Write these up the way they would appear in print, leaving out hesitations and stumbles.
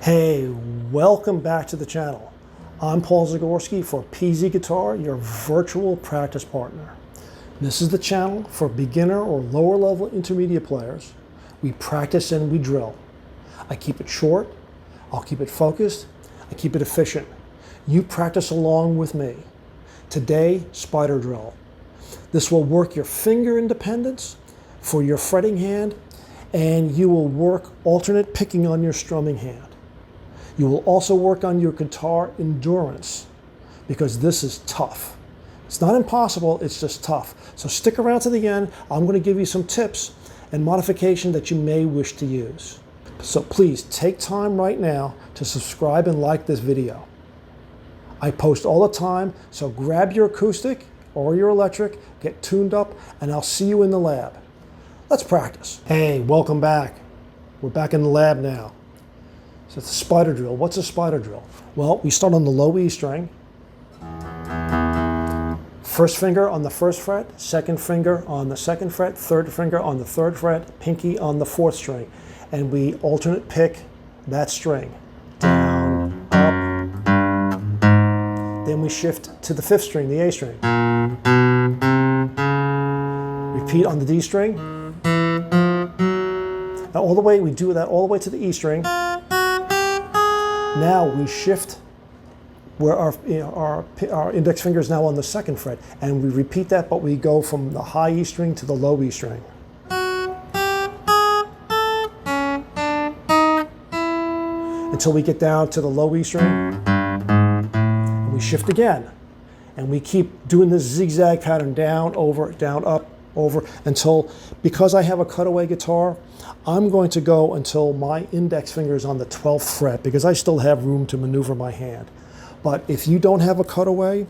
Hey, welcome back to the channel. I'm Paul Zagorski for PZ Guitar, your virtual practice partner. This is the channel for beginner or lower level intermediate players. We practice and we drill. I keep it short, I'll keep it focused, I keep it efficient. You practice along with me. Today, spider drill. This will work your finger independence for your fretting hand, and you will work alternate picking on your strumming hand. You will also work on your guitar endurance, because this is tough. It's not impossible, it's just tough. So stick around to the end. I'm going to give you some tips and modification that you may wish to use. So please take time right now to subscribe and like this video. I post all the time, so grab your acoustic or your electric, get tuned up, and I'll see you in the lab. Let's practice. Hey, welcome back. We're back in the lab now. So it's a spider drill. What's a spider drill? Well, we start on the low E string. First finger on the first fret, second finger on the second fret, third finger on the third fret, pinky on the fourth string. And we alternate pick that string. Down, up. Then we shift to the fifth string, the A string. Repeat on the D string. Now all the way, we do that all the way to the E string. Now we shift where our index finger is now on the second fret, and we repeat that, but we go from the high E string to the low E string. Until we get down to the low E string, and we shift again. And we keep doing this zigzag pattern, down, over, down, up, over, until, because I have a cutaway guitar, I'm going to go until my index finger is on the 12th fret, because I still have room to maneuver my hand. But if you don't have a cutaway,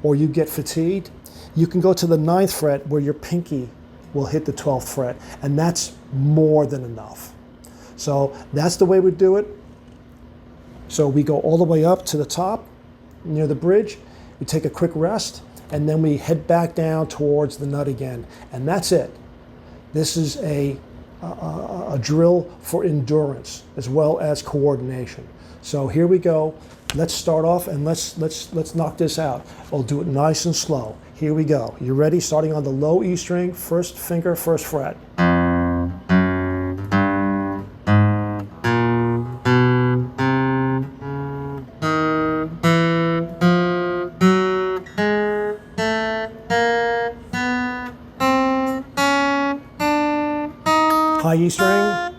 or you get fatigued, you can go to the 9th fret where your pinky will hit the 12th fret, and that's more than enough. So that's the way we do it. So we go all the way up to the top, near the bridge, we take a quick rest, and then we head back down towards the nut again. And that's it. This is a drill for endurance as well as coordination. So here we go. Let's start off and let's knock this out. We'll do it nice and slow. Here we go. You ready? Starting on the low E string, first finger, first fret. High E string,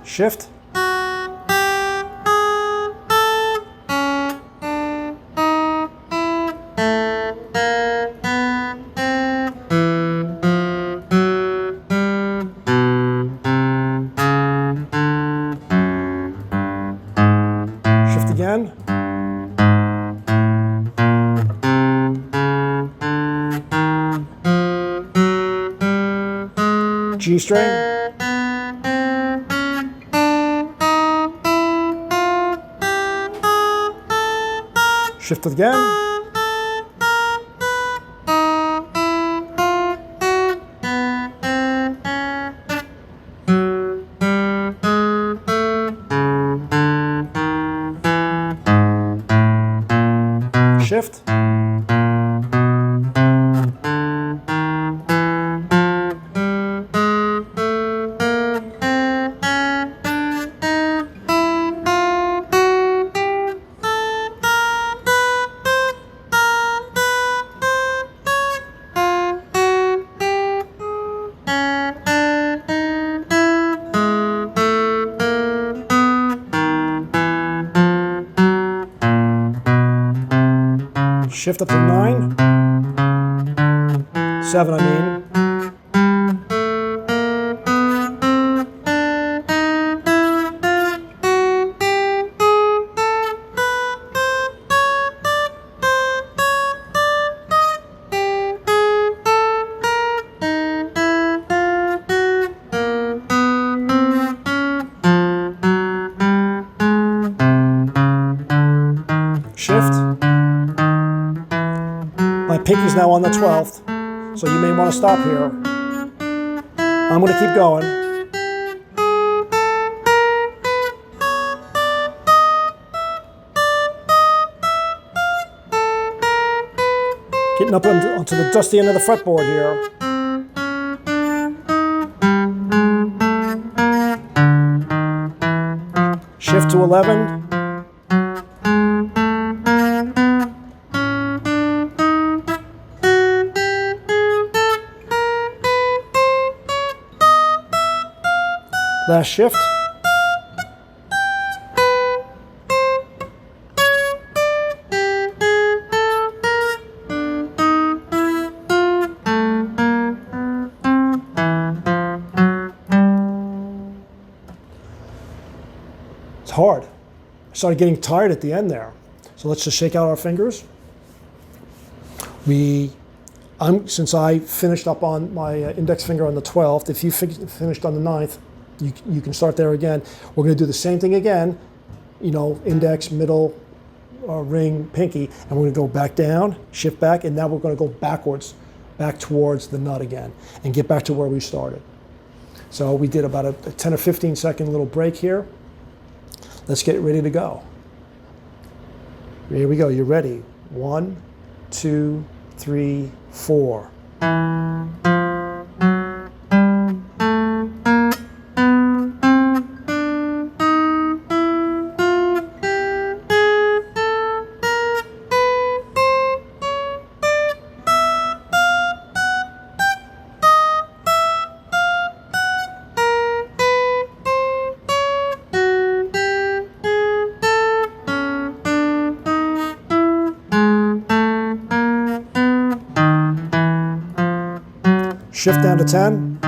shift, shift again, G string, shift again, shift, shift up to 9, 7 I mean. Shift. My pinky's now on the 12th, so you may want to stop here. I'm going to keep going. getting up onto the dusty end of the fretboard here. Shift to 11. Last shift. It's hard. I started getting tired at the end there. So let's just shake out our fingers. Since I finished up on my index finger on the 12th, if you finished on the 9th, you can start there again. We're going to do the same thing again, index, middle, ring, pinky, and we're going to go back down, shift back, and now we're going to go backwards, back towards the nut again, and get back to where we started. So we did about a 10 or 15 second little break here. Let's get ready to go. Here we go. You're ready. 1, 2, 3, 4. Shift down to 10.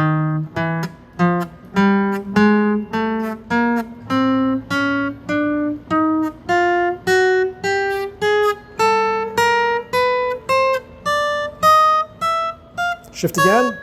Shift again.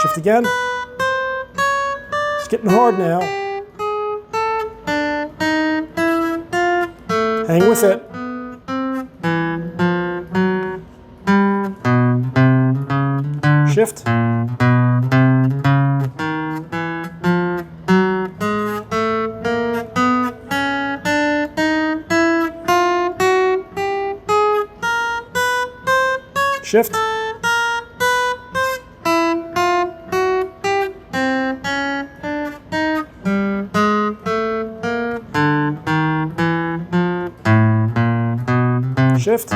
Shift again. It's getting hard now. Hang with it. Shift. Shift. Shift.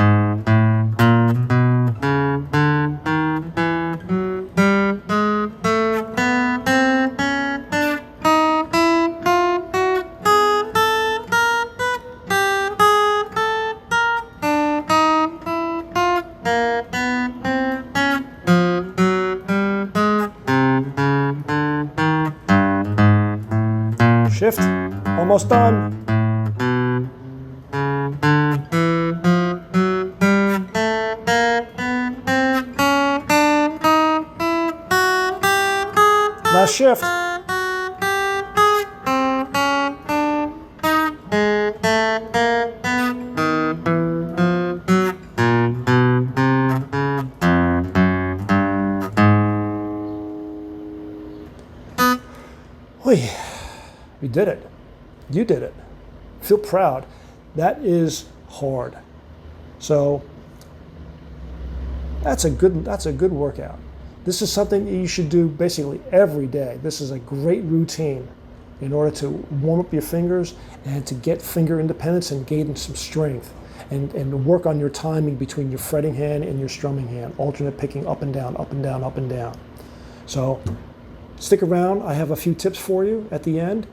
Shift. Almost done. Last shift. We did it. You did it. Feel proud. That is hard. So that's a good workout. This is something that you should do basically every day. This is a great routine in order to warm up your fingers and to get finger independence and gain some strength and work on your timing between your fretting hand and your strumming hand, alternate picking up and down, up and down, up and down. So stick around. I have a few tips for you at the end,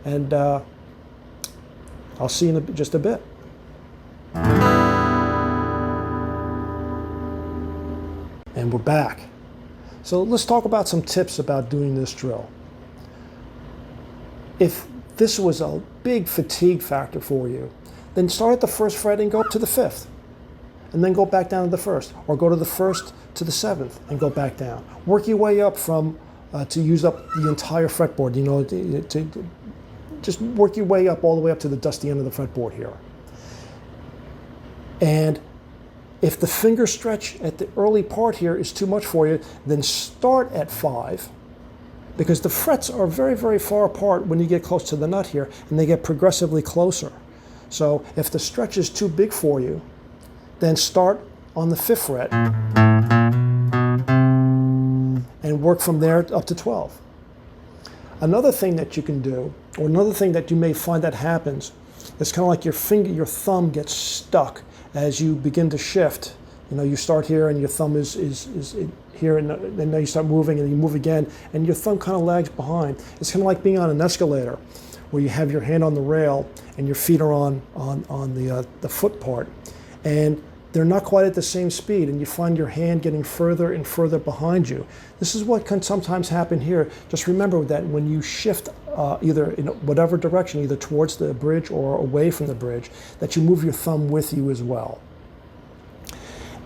and I'll see you in just a bit. And we're back. So let's talk about some tips about doing this drill. If this was a big fatigue factor for you, then start at the first fret and go up to the fifth, and then go back down to the first, or go to the first to the seventh and go back down. Work your way up from to use up the entire fretboard, you know, to just work your way up all the way up to the dusty end of the fretboard here. And if the finger stretch at the early part here is too much for you, then start at 5, because the frets are very, very far apart when you get close to the nut here, and they get progressively closer. So if the stretch is too big for you, then start on the 5th fret and work from there up to 12. Another thing that you can do, or another thing that you may find that happens, is kind of like your thumb gets stuck as you begin to shift. You know, you start here and your thumb is here, and then you start moving and you move again, and your thumb kind of lags behind. It's kind of like being on an escalator where you have your hand on the rail and your feet are on the foot part, and they're not quite at the same speed, and you find your hand getting further and further behind you. This is what can sometimes happen here. Just remember that when you shift either in whatever direction, either towards the bridge or away from the bridge, that you move your thumb with you as well.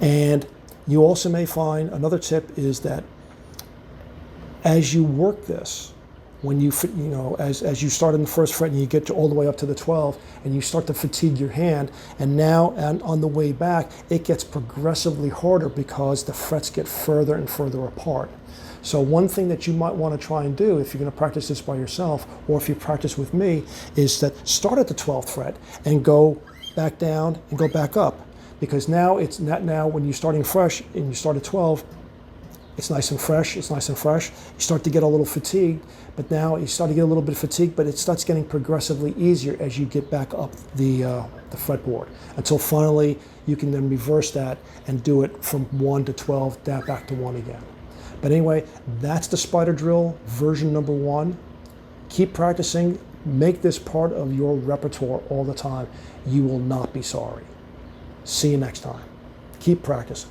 And you also may find, another tip is that as you work this, when you know, as you start in the 1st fret and you get all the way up to the 12, and you start to fatigue your hand, and now on the way back, it gets progressively harder because the frets get further and further apart. So one thing that you might want to try and do if you're going to practice this by yourself, or if you practice with me, is that start at the 12th fret and go back down and go back up. Because now it's not, now when you're starting fresh and you start at 12, it's nice and fresh, it's nice and fresh. You start to get a little fatigued, but now you start to get a little bit fatigued, but it starts getting progressively easier as you get back up the fretboard, until finally you can then reverse that and do it from 1 to 12, down back to 1 again. But anyway, that's the spider drill version number 1. Keep practicing, make this part of your repertoire all the time. You will not be sorry. See you next time. Keep practicing.